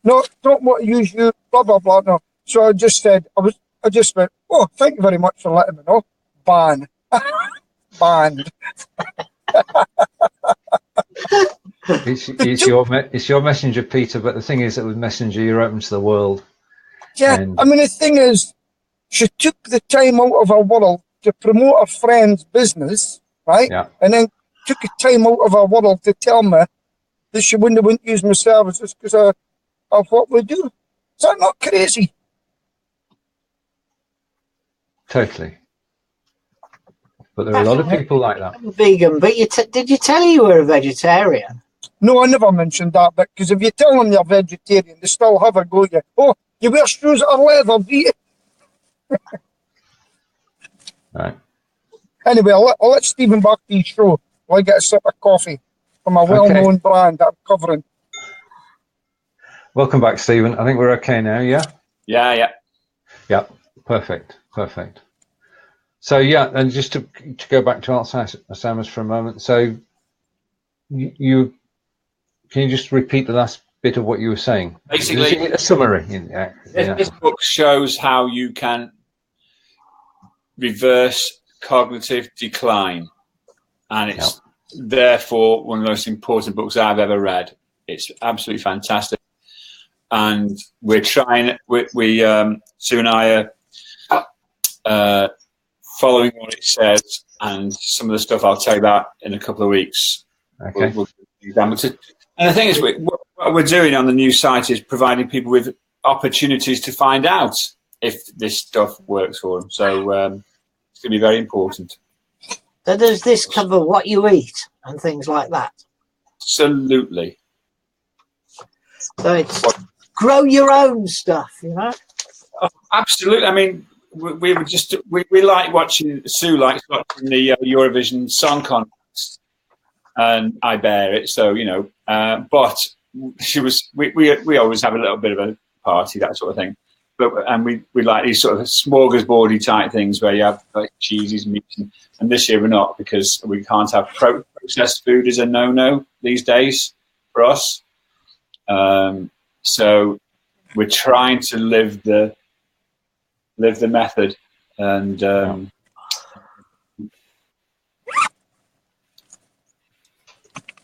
"No, don't want to use you." Blah blah blah. No. So I just said, I just went, "Oh, thank you very much for letting me know." Ban. Banned. It's your messenger, Peter, but the thing is that with Messenger, you're open to the world. Yeah, I mean, the thing is, she took the time out of her world to promote a friend's business, right? Yeah. And then took the time out of her world to tell me that she wouldn't use my services because of what we do. Is that not crazy? Totally. But there are a lot of people like that. I'm vegan, but did you tell you were a vegetarian? No, I never mentioned that, but because if you tell them you're vegetarian, they still have a go at you. Oh, you wear shoes that are leather, do you? Right. Anyway, I'll let Stephen back to his show while I get a sip of coffee from a well-known brand that I'm covering. Welcome back, Stephen. I think we're okay now, yeah? Yeah. Yeah, perfect. So yeah, and just to go back to Alzheimer's for a moment. So you can you just repeat the last bit of what you were saying? Basically, a summary. This book shows how you can reverse cognitive decline, and it's therefore one of the most important books I've ever read. It's absolutely fantastic, and we're trying. Sue and I are following what it says, and some of the stuff I'll tell you about in a couple of weeks. Okay. And the thing is, what we're doing on the new site is providing people with opportunities to find out if this stuff works for them. So it's going to be very important. So does this cover what you eat and things like that? Absolutely. So it's grow your own stuff, you know? Oh, absolutely. I mean, we like watching, Sue likes watching the Eurovision Song Contest, and I bear it. So, you know, but we always have a little bit of a party, that sort of thing. And we like these sort of smorgasbordy type things where you have like cheeses, meats, and this year we're not, because we can't have processed food is a no-no these days for us. So we're trying to live the method, and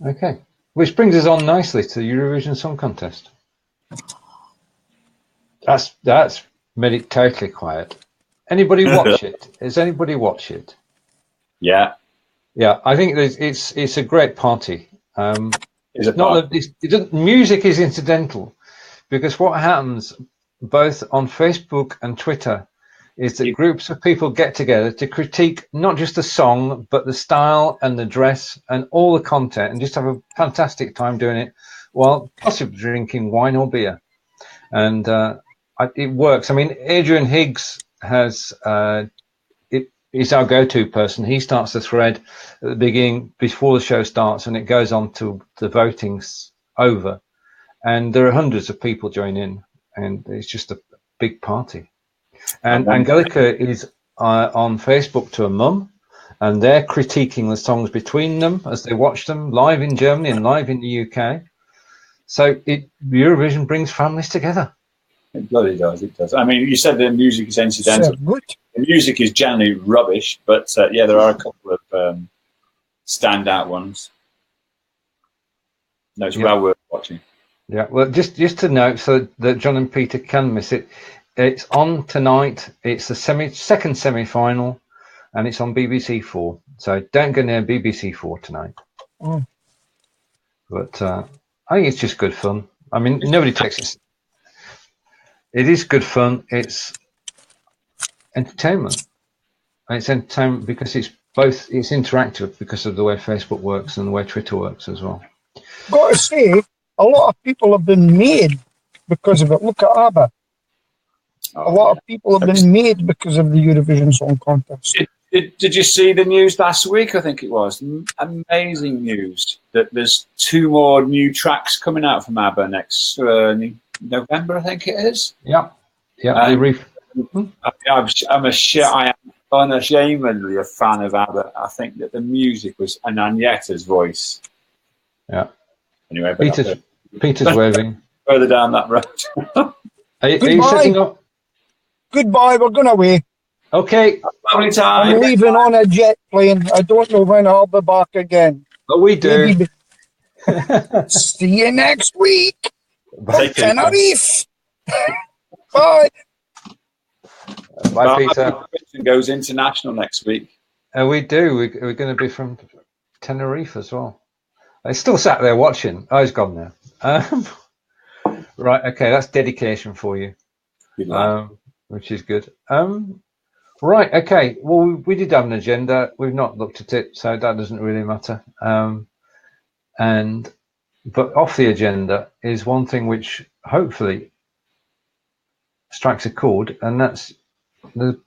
okay, which brings us on nicely to the Eurovision Song Contest. That's made it totally quiet. Anybody watch it? Has anybody watched it? Yeah. I think it's a great party. It's not that music is incidental, because what happens both on Facebook and Twitter is that groups of people get together to critique not just the song, but the style and the dress and all the content, and just have a fantastic time doing it while possibly drinking wine or beer. And it works. I mean, Adrian Higgs is our go-to person. He starts the thread at the beginning before the show starts, and it goes on to the voting's over. And there are hundreds of people join in, and it's just a big party. And Angelica is on Facebook to a mum, and they're critiquing the songs between them as they watch them live in Germany and live in the UK. So Eurovision brings families together. It bloody does. It does. I mean, you said the music is incidental. The music is generally rubbish, but there are a couple of standout ones. No, it's well worth watching. Yeah, well, just to note, so that John and Peter can miss it, it's on tonight. It's the second semi-final, and it's on BBC 4. So don't go near BBC 4 tonight. Oh. But I think it's just good fun. I mean, nobody takes it. It is good fun. It's entertainment. And it's entertainment because it's interactive because of the way Facebook works and the way Twitter works as well. Got to say, a lot of people have been made because of it. Look at ABBA. A lot of people have been made because of the Eurovision Song Contest. Did you see the news last week? I think it was amazing news that there's 2 more new tracks coming out from ABBA next November, I think it is. Yeah. I'm unashamedly a fan of ABBA. I think that the music was, and Agnetta's voice. Yeah. Anyway, Peter's waving. Further down that road. Are you setting up? Goodbye, we're going away. Okay. Lovely time. I'm leaving on a jet plane. I don't know when I'll be back again. But we do. See you next week. Bye, Tenerife. Bye. Bye, Peter. Goes international next week. We do. We're going to be from Tenerife as well. I still sat there watching. Oh, he's gone now. Right. Okay. That's dedication for you. Which is good. Right. Okay. Well, we did have an agenda. We've not looked at it, so that doesn't really matter. But off the agenda is one thing which hopefully strikes a chord, and that's the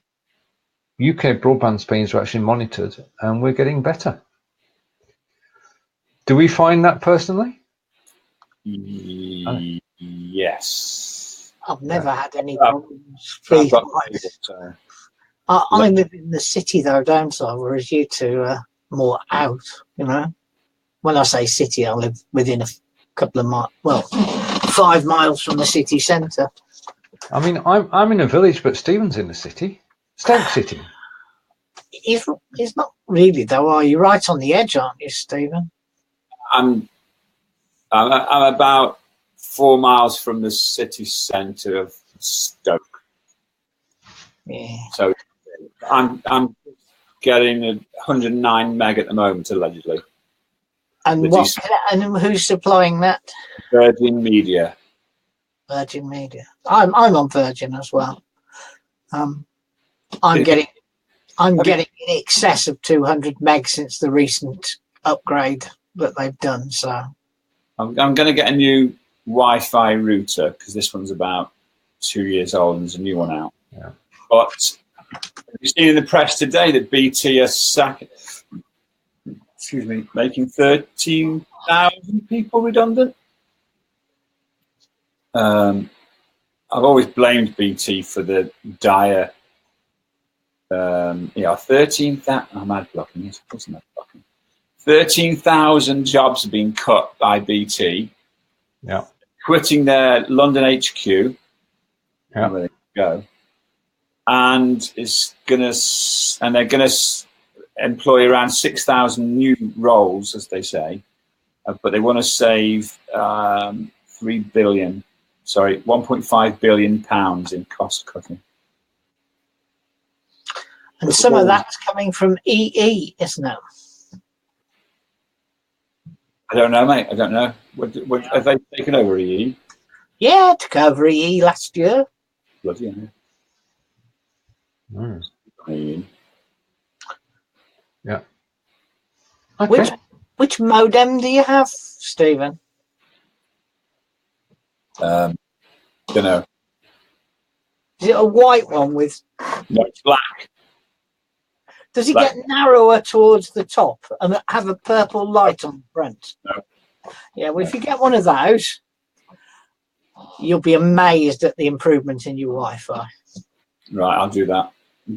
UK broadband speeds are actually monitored, and we're getting better. Do we find that personally? Yes. I've never had any problems. I live in the city though, don't I? Whereas you two are more out, you know. When I say city, I live within a couple of miles, well, 5 miles from the city centre. I mean, I'm in a village, but Stephen's in the city, Stoke City. He's not really though, are you? Right on the edge, aren't you, Stephen? I'm about 4 miles from the city centre of Stoke. Yeah. So I'm getting 109 meg at the moment, allegedly. And and who's supplying that? Virgin Media. Virgin Media. I'm on Virgin as well. I'm getting in excess of 200 meg since the recent upgrade that they've done. So I'm going to get a new Wi-Fi router because this one's about 2 years old and there's a new one out. Yeah. But you've seen in the press today that BT are making 13,000 people redundant. I've always blamed BT for the dire 13,000. I'm ad blocking it. Of course I'm ad blocking. 13,000 jobs have been cut by BT. Yeah. Quitting their London HQ. Yeah. Where they go. And they're gonna employ around 6,000 new roles, as they say, but they want to save 1.5 billion pounds in cost cutting. And some of that's coming from EE, isn't it? I don't know, mate. I don't know. Have they taken over EE? Yeah, took over EE last year. Bloody hell. Yeah. Okay. Which modem do you have, Stephen? Don't know. Is it a white one with? No, it's black. Does it get narrower towards the top and have a purple light on the front? No. Yeah. Well, if you get one of those, you'll be amazed at the improvement in your Wi-Fi. Right, I'll do that.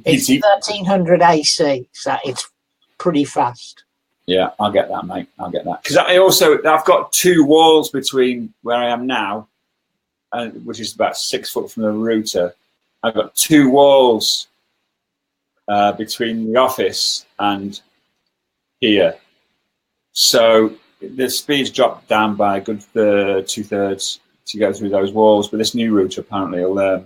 It's 1300 AC, so it's pretty fast. Yeah, I'll get that, mate. I'll get that. Because I've got 2 walls between where I am now, which is about 6 foot from the router. I've got 2 walls between the office and here. So the speed's dropped down by a good 2/3 to go through those walls. But this new router apparently will...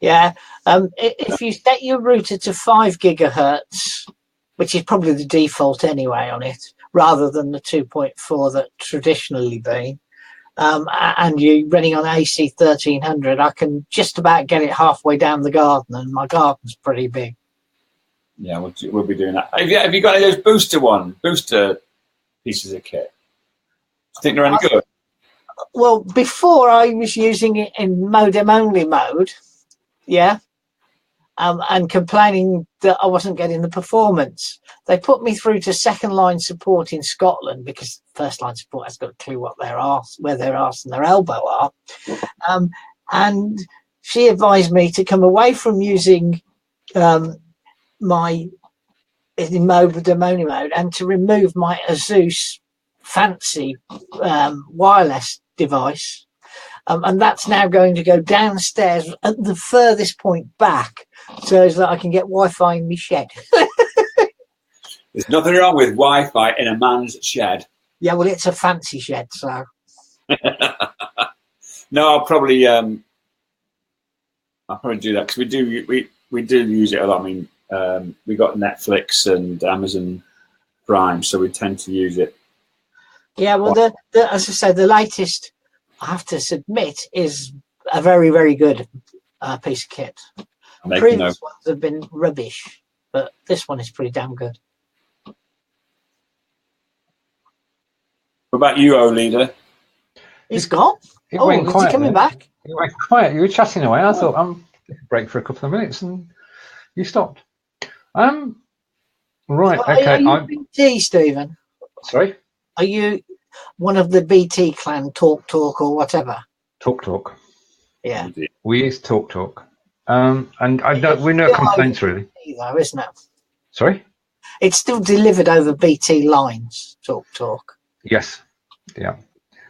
if you set your router to 5 gigahertz, which is probably the default anyway on it, rather than the 2.4 that traditionally been, and you're running on AC 1300, I can just about get it halfway down the garden, and my garden's pretty big. Yeah, we'll be doing that. Have you got any of those booster pieces of kit? I think they're any good. Well, before I was using it in modem only mode, and complaining that I wasn't getting the performance. They put me through to second line support in Scotland because first line support has got a clue where their arse and their elbow are. And she advised me to come away from using my in modem only mode and to remove my Asus fancy wireless device. And that's now going to go downstairs at the furthest point back so that I can get Wi-Fi in my shed. There's nothing wrong with Wi-Fi in a man's shed. Yeah, well, it's a fancy shed, so. No, I'll probably do that because we do use it a lot. I mean, we got Netflix and Amazon Prime, so we tend to use it. Yeah, well, as I said, the latest, I have to submit, is a very, very good piece of kit. Previous ones have been rubbish, but this one is pretty damn good. What about you, leader? He's gone. Is he coming back? He went quiet. You were chatting away. I thought break for a couple of minutes, and you stopped. Right. Okay. Are you BT, Stephen? Sorry. Are you one of the BT clan? Talk or whatever. Talk. Yeah. We use TalkTalk. And we're no complaints really. Though, isn't it? Sorry? It's still delivered over BT lines, TalkTalk. Yes. Yeah.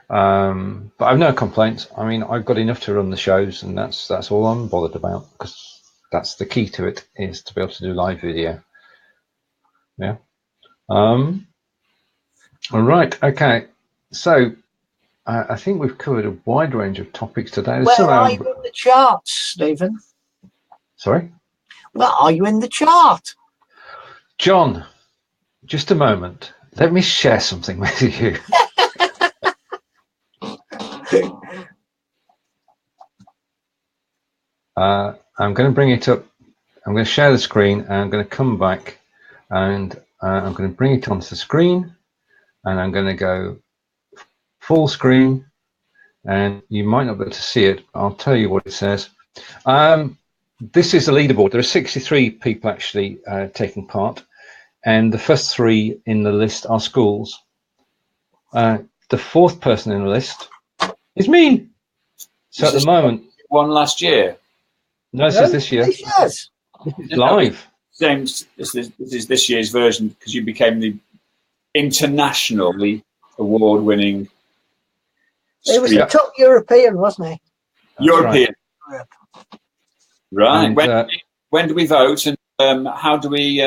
But I've no complaints. I mean, I've got enough to run the shows, and that's all I'm bothered about, because that's the key to it, is to be able to do live video. Yeah. All right. Okay. So I think we've covered a wide range of topics today. Where are you in the charts, Stephen? Sorry? Where are you in the chart? John, just a moment. Let me share something with you. I'm going to bring it up. I'm going to share the screen, and I'm going to come back, and I'm going to bring it onto the screen, and I'm going to go full screen, and you might not be able to see it. I'll tell you what it says. This is the leaderboard. There are 63 people actually taking part, and the first 3 in the list are schools. The 4th person in the list is me. So at the moment, one last year. No, this is this year. Yes. Live. James, this is this year's version, because you became the internationally award-winning. He was a top European, wasn't he? European. Right. And, when do we vote, and how do we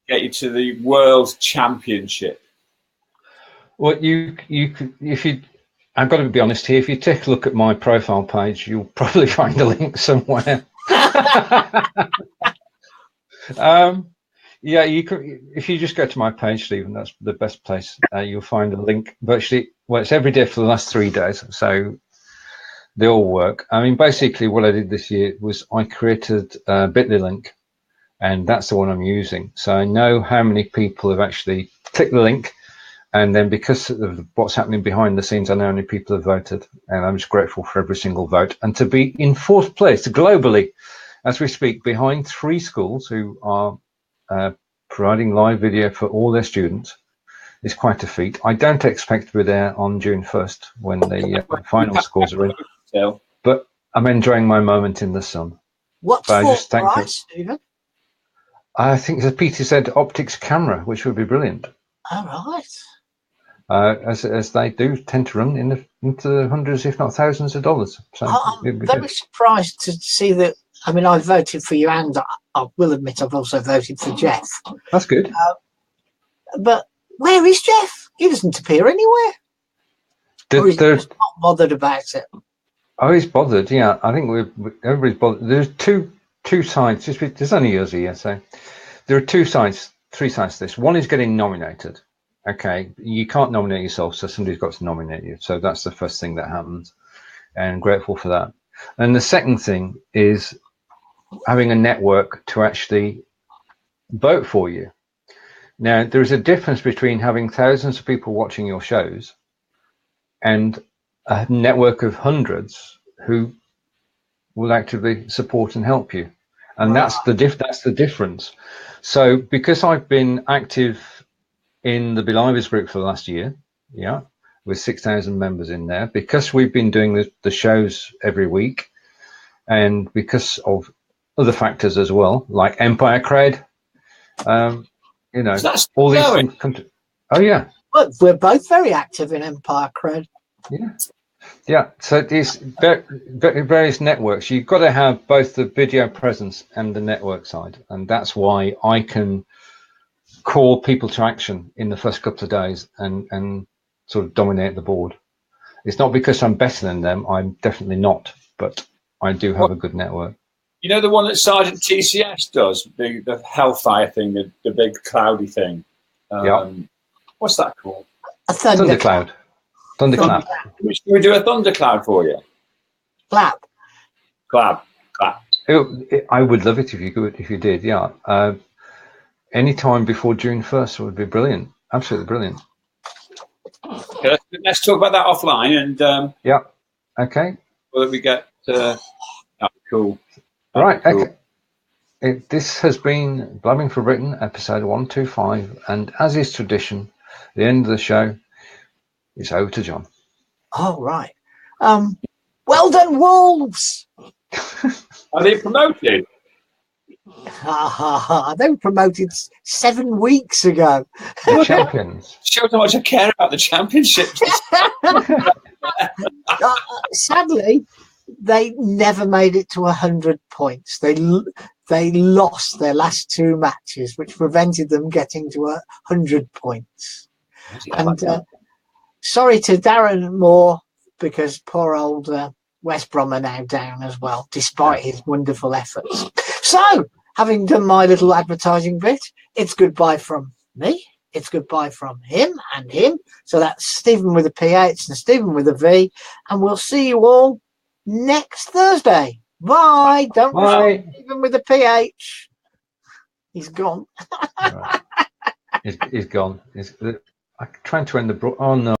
get you to the World Championship? Well, you could, if you. I've got to be honest here. If you take a look at my profile page, you'll probably find a link somewhere. Yeah, you could. If you just go to my page, Stephen, that's the best place. You'll find a link. Virtually, well, it's every day for the last 3 days, so they all work. I mean, basically, what I did this year was I created a Bitly link, and that's the one I'm using. So I know how many people have actually clicked the link. And then because of what's happening behind the scenes, I know how many people have voted, and I'm just grateful for every single vote. And to be in 4th place globally, as we speak, behind 3 schools who are providing live video for all their students, is quite a feat. I don't expect to be there on June 1st when the final scores are in, but I'm enjoying my moment in the sun. What's for price, Stephen? I think the PTZ optics camera, which would be brilliant. All right. As they do tend to run into the hundreds, if not thousands of dollars. So I'm very surprised to see that. I mean, I voted for you, and I will admit I've also voted for Jeff. That's good. But where is Jeff? He doesn't appear anywhere. Or he's just not bothered about it. Oh, he's bothered. Yeah, I think everybody's bothered. There's two sides. There's only us here, so there are 3 sides to this. One is getting nominated. Okay, you can't nominate yourself, so somebody's got to nominate you. So that's the first thing that happens, and I'm grateful for that. And the second thing is having a network to actually vote for you. Now, there's a difference between having thousands of people watching your shows and a network of hundreds who will actively support and help you. And that's the difference. So because I've been active in the BeLive group for the last year, yeah, with 6,000 members in there, because we've been doing the shows every week, and because of other factors as well, like Empire Cred, you know, all these things come to. Oh yeah. Well, we're both very active in Empire Cred. Yeah. So these various networks, you've got to have both the video presence and the network side, and that's why I can call people to action in the first couple of days and sort of dominate the board. It's not because I'm better than them. I'm definitely not, but I do have a good network. You know the one that Sergeant TCS does, the Hellfire thing, the big cloudy thing. What's that called? A thundercloud. Thunderclap. Can we do a thundercloud for you? Clap. I would love it if you could, if you did. Yeah. Any time before June 1st would be brilliant. Absolutely brilliant. Okay, let's talk about that offline. And yeah. Okay. Well, we get. Cool. Right. Cool. Okay. This has been Blabbing for Britain, episode 125, and as is tradition, the end of the show is over to John. Oh, right. Well, Well done, Wolves. Are they promoted? They were promoted 7 weeks ago. Champions. Shows how much I care about the championship. Sadly, they never made it to 100 points. They lost their last 2 matches, which prevented them getting to 100 points. And sorry to Darren Moore, because poor old West Brom are now down as well, despite his wonderful efforts. So, having done my little advertising bit, it's goodbye from me. It's goodbye from him and him. So that's Stephen with a PH and Stephen with a V. And we'll see you all next Thursday. Bye. Don't forget Stephen with a PH. He's gone. Right. He's gone. I'm trying to end the... Oh, no.